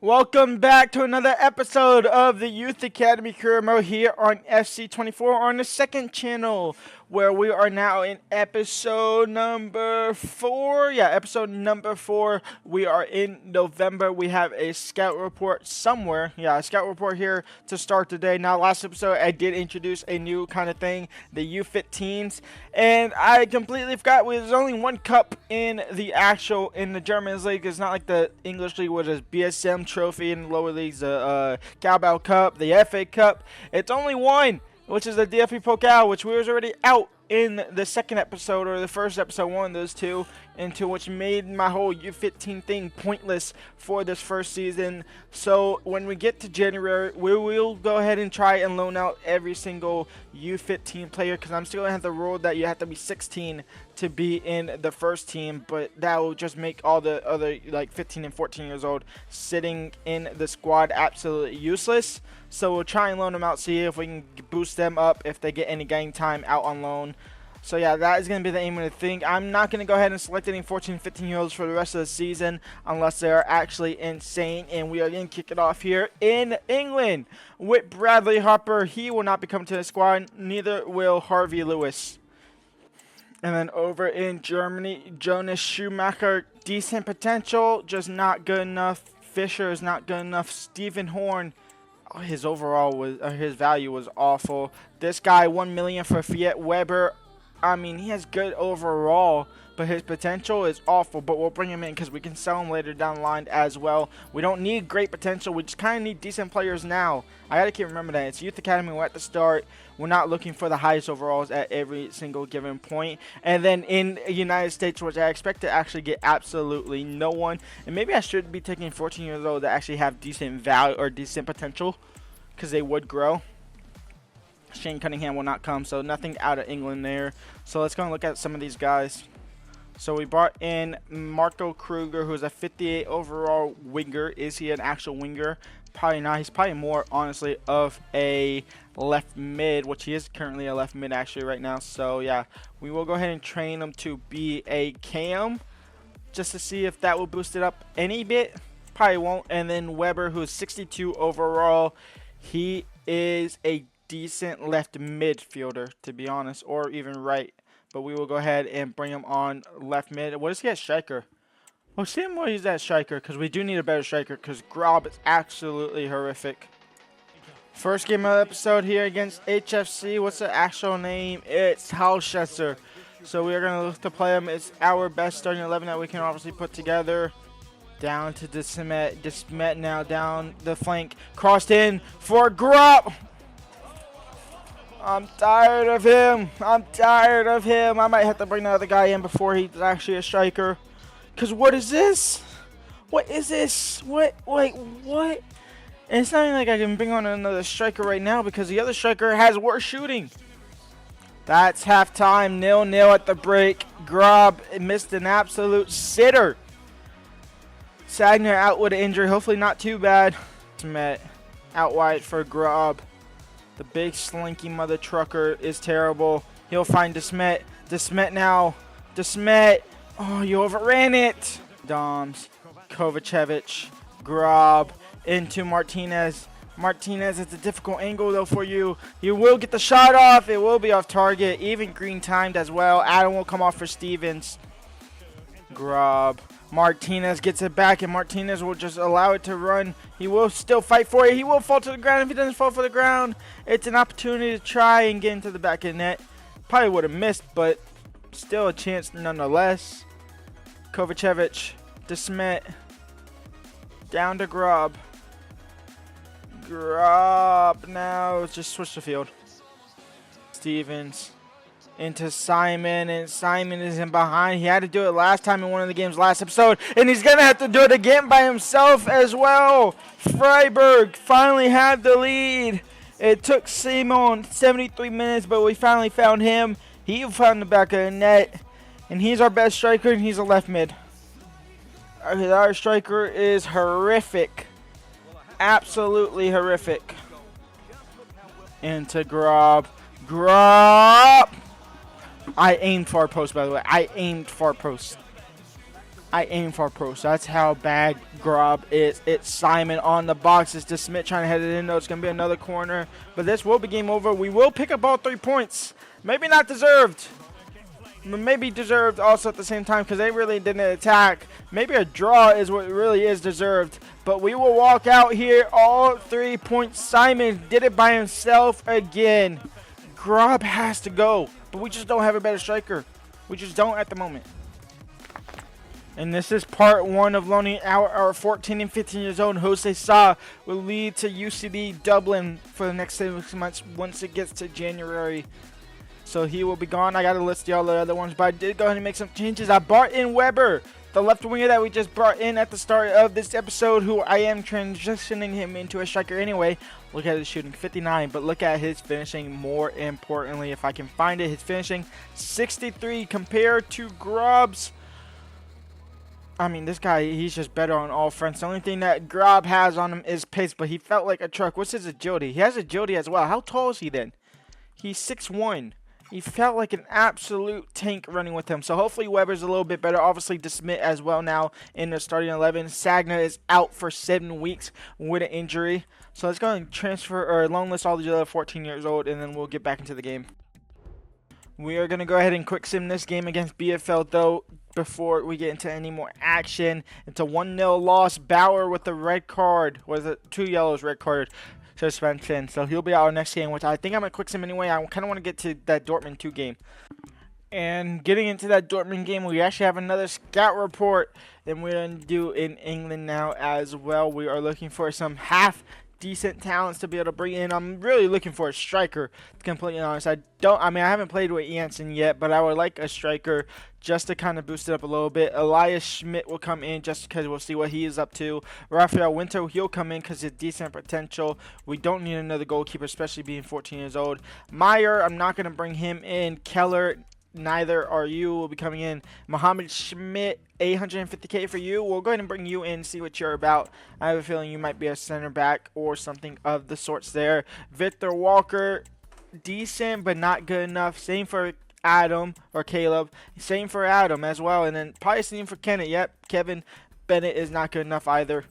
Welcome back to another episode of the Youth Academy Career Mode here on FC24 on the second channel, where we are now in episode number 4. Yeah, episode number 4. We are in November. We have a scout report somewhere. Yeah, a scout report here to start today. Now, last episode, I did introduce a new kind of thing, the U15s, and I completely forgot there's only one cup in the Germans League. It's not like the English League, which is BSM Trophy in the lower leagues, the Cowbell Cup, the FA Cup. It's only one, which is the DFB Pokal, which we was already out in the second episode, or the first episode, one of those two, into which made my whole U15 thing pointless for this first season. So when we get to January, we will go ahead and try and loan out every single U15 player, because I'm still going to have the rule that you have to be 16 to be in the first team, but that will just make all the other like 15 and 14 years old sitting in the squad absolutely useless. So we'll try and loan them out, see if we can boost them up if they get any game time out on loan. So yeah, that is going to be the aim of the thing. I'm not going to go ahead and select any 14 and 15 year olds for the rest of the season unless they are actually insane. And we are going to kick it off here in England with Bradley Harper. He will not be coming to the squad, neither will Harvey Lewis. And then over in Germany, Jonas Schumacher, decent potential, just not good enough. Fischer is not good enough. Stephen Horn, his value was awful. This guy, 1 million for Fiat Weber. I mean, he has good overall, but his potential is awful. But we'll bring him in because we can sell him later down the line as well. We don't need great potential. We just kind of need decent players now. I got to keep remembering that. It's Youth Academy. We're at the start. We're not looking for the highest overalls at every single given point. And then in the United States, which I expect to actually get absolutely no one. And maybe I should be taking 14 years old that actually have decent value or decent potential, because they would grow. Shane Cunningham will not come, so nothing out of England there. So let's go and look at some of these guys. So we brought in Marco Kruger, who's a 58 overall winger. Is he an actual winger? Probably not. He's probably more, honestly, of a left mid, which he is currently a left mid actually right now. So yeah, we will go ahead and train him to be a cam just to see if that will boost it up any bit. Probably won't. And then Weber, who's 62 overall. He is a decent left midfielder, to be honest, or even right. But we will go ahead and bring him on left mid. What does he at striker? We'll see him while he's at striker, because we do need a better striker, because Grob is absolutely horrific. First game of the episode here against HFC. What's the actual name? It's Halchester. So we are going to look to play him. It's our best starting 11 that we can obviously put together. Down to Desmet now, down the flank. Crossed in for Grob. I'm tired of him. I might have to bring the other guy in before he's actually a striker. Because what is this? What? And it's not even like I can bring on another striker right now, because the other striker has worse shooting. That's halftime. 0-0 at the break. Grob missed an absolute sitter. Sagner out with an injury. Hopefully not too bad. Desmet out wide for Grob. The big slinky mother trucker is terrible. He'll find Desmet. Desmet now. Desmet. Oh, you overran it. Doms. Kovacevic. Grob. Into Martinez. Martinez, it's a difficult angle though for you. You will get the shot off. It will be off target. Even green timed as well. Adam will come off for Stevens. Grob. Martinez gets it back, and Martinez will just allow it to run. He will still fight for it. He will fall to the ground. If he doesn't fall for the ground, it's an opportunity to try and get into the back of the net. Probably would have missed, but still a chance nonetheless. Kovacevic, Desmet, down to Grob. Grob now, just switch the field. Stevens. Into Simon, and Simon is in behind. He had to do it last time in one of the games last episode, and he's going to have to do it again by himself as well. Freiburg finally had the lead. It took Simon 73 minutes, but we finally found him. He found the back of the net, and he's our best striker, and he's a left mid. Our striker is horrific. Absolutely horrific. Into Grob. Grob! I aimed far post, by the way. I aimed far post. I aim for pro. So that's how bad Grob is. It's Simon on the box. It's DeSmit trying to head it in. No, it's going to be another corner. But this will be game over. We will pick up all 3 points. Maybe not deserved. Maybe deserved also at the same time because they really didn't attack. Maybe a draw is what really is deserved. But we will walk out here all 3 points. Simon did it by himself again. Grob has to go. But we just don't have a better striker. We just don't at the moment. And this is part 1 of loaning out our 14 and 15 years old Jose Sa will lead to UCD Dublin for the next 6 months once it gets to January. So he will be gone. I got to list all the other ones, but I did go ahead and make some changes. I brought in Weber, the left winger that we just brought in at the start of this episode, who I am transitioning him into a striker anyway. Look at his shooting, 59, but look at his finishing more importantly. If I can find it, his finishing, 63 compared to Grob's. I mean, this guy, he's just better on all fronts. The only thing that Grob has on him is pace, but he felt like a truck. What's his agility? He has agility as well. How tall is he then? He's 6'1". He felt like an absolute tank running with him. So hopefully Weber's a little bit better. Obviously, DeSmit as well now in the starting 11. Sagna is out for 7 weeks with an injury. So let's go and transfer or loan list all the other 14 years old, and then we'll get back into the game. We are going to go ahead and quick sim this game against BFL, though, before we get into any more action. It's a 1-0 loss. Bauer with the red card. Was it 2 yellows, red card suspension. So he'll be out our next game, which I think I'm going to quick sim anyway. I kind of want to get to that Dortmund 2 game. And getting into that Dortmund game, we actually have another scout report. And we're going to do in England now as well. We are looking for some decent talents to be able to bring in. I'm really looking for a striker, to be completely honest. I haven't played with Janssen yet, but I would like a striker just to kind of boost it up a little bit. Elias Schmidt will come in just because we'll see what he is up to. Raphael Winter, he'll come in because it's decent potential. We don't need another goalkeeper, especially being 14 years old. Meyer, I'm not going to bring him in. Keller, neither are you. Will be coming in. Mohammed Schmidt, 850k for you. We'll go ahead and bring you in, see what you're about. I have a feeling you might be a center back or something of the sorts there. Victor Walker, decent but not good enough. Same for Adam or Caleb. Same for Adam as well. And then probably same for Kenneth. Yep, Kevin Bennett is not good enough either.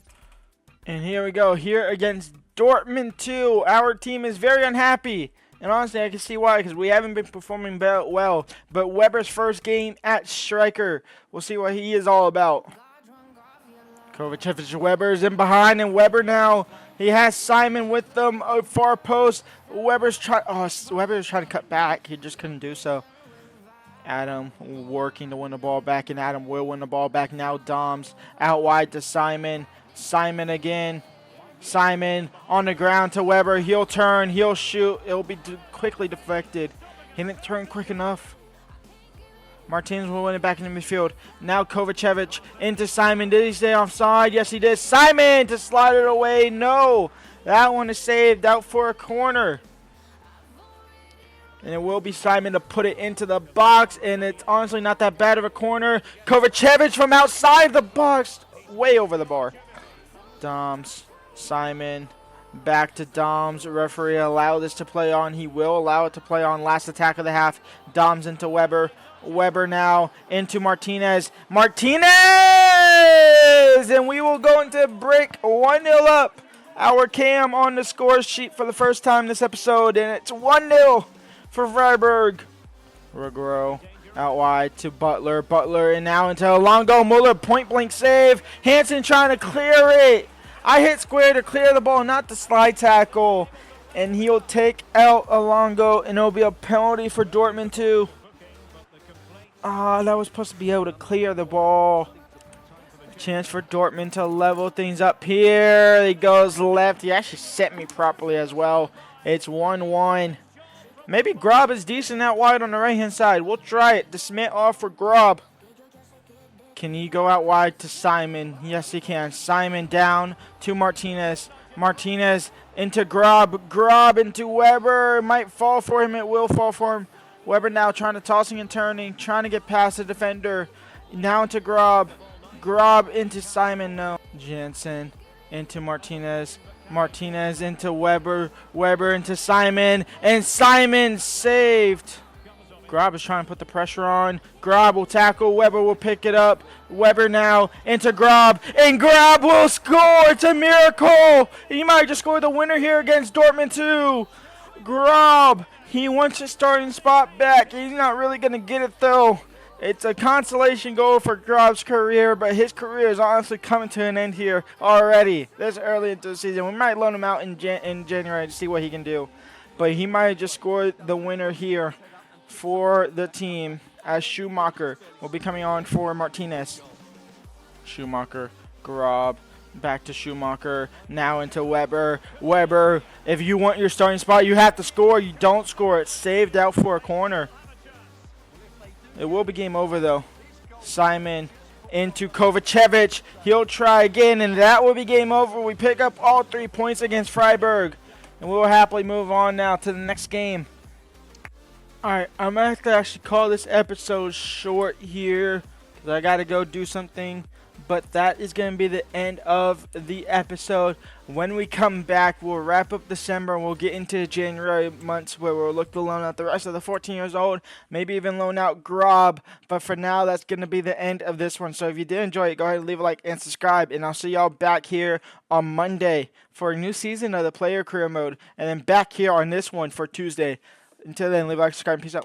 And here we go. Here against Dortmund 2. Our team is very unhappy. And honestly, I can see why, because we haven't been performing well. But Weber's first game at striker. We'll see what he is all about. Kovacevic, Weber's in behind, and Weber now. He has Simon with them, far post. Weber's trying to cut back. He just couldn't do so. Adam working to win the ball back, and Adam will win the ball back. Now Doms out wide to Simon. Simon again. Simon on the ground to Weber. He'll turn. He'll shoot. It'll be quickly deflected. He didn't turn quick enough. Martinez will win it back in the midfield. Now Kovacevic into Simon. Did he stay offside? Yes, he did. Simon to slide it away. No. That one is saved out for a corner. And it will be Simon to put it into the box. And it's honestly not that bad of a corner. Kovacevic from outside the box. Way over the bar. Doms. Simon. Back to Doms. Referee allow this to play on. He will allow it to play on. Last attack of the half. Doms into Weber. Weber now into Martinez. Martinez! And we will go into break 1-0 up. Our Cam on the score sheet for the first time this episode. And it's 1-0 for Freiburg. Regro out wide to Butler. Butler and now into Alongo. Muller point blank save. Hansen trying to clear it. I hit square to clear the ball, not the slide tackle. And he'll take out Alongo, and it'll be a penalty for Dortmund too. That was supposed to be able to clear the ball. A chance for Dortmund to level things up here. He goes left. He actually set me properly as well. It's 1-1. Maybe Grob is decent out wide on the right-hand side. We'll try it. DeSmit off for Grob. Can he go out wide to Simon? Yes, he can. Simon down to Martinez. Martinez into Grob. Grob into Weber. It might fall for him. It will fall for him. Weber now trying to tossing and turning. Trying to get past the defender. Now into Grob. Grob into Simon. No. Jansen into Martinez. Martinez into Weber. Weber into Simon. And Simon saved. Grobb is trying to put the pressure on. Grobb will tackle. Weber will pick it up. Weber now into Grobb. And Grobb will score. It's a miracle. He might just score the winner here against Dortmund too. Grobb, he wants his starting spot back. He's not really going to get it though. It's a consolation goal for Grobb's career, but his career is honestly coming to an end here already. This early into the season. We might loan him out in January to see what he can do. But he might have just scored the winner here for the team, as Schumacher will be coming on for Martinez. Schumacher, Grobb, back to Schumacher, now into Weber. Weber, if you want your starting spot, you have to score. You don't score, it's saved out for a corner. It will be game over though. Simon into Kovacevic. He'll try again, and that will be game over. We pick up all 3 points against Freiburg, and we'll happily move on now to the next game. Alright, I'm going to have to actually call this episode short here because I got to go do something. But that is going to be the end of the episode. When we come back, we'll wrap up December and we'll get into January months where we'll look to loan out the rest of the 14 years old. Maybe even loan out Grobb. But for now, that's going to be the end of this one. So if you did enjoy it, go ahead and leave a like and subscribe. And I'll see y'all back here on Monday for a new season of the Player Career Mode. And then back here on this one for Tuesday. Until then, leave a like, subscribe, and peace out.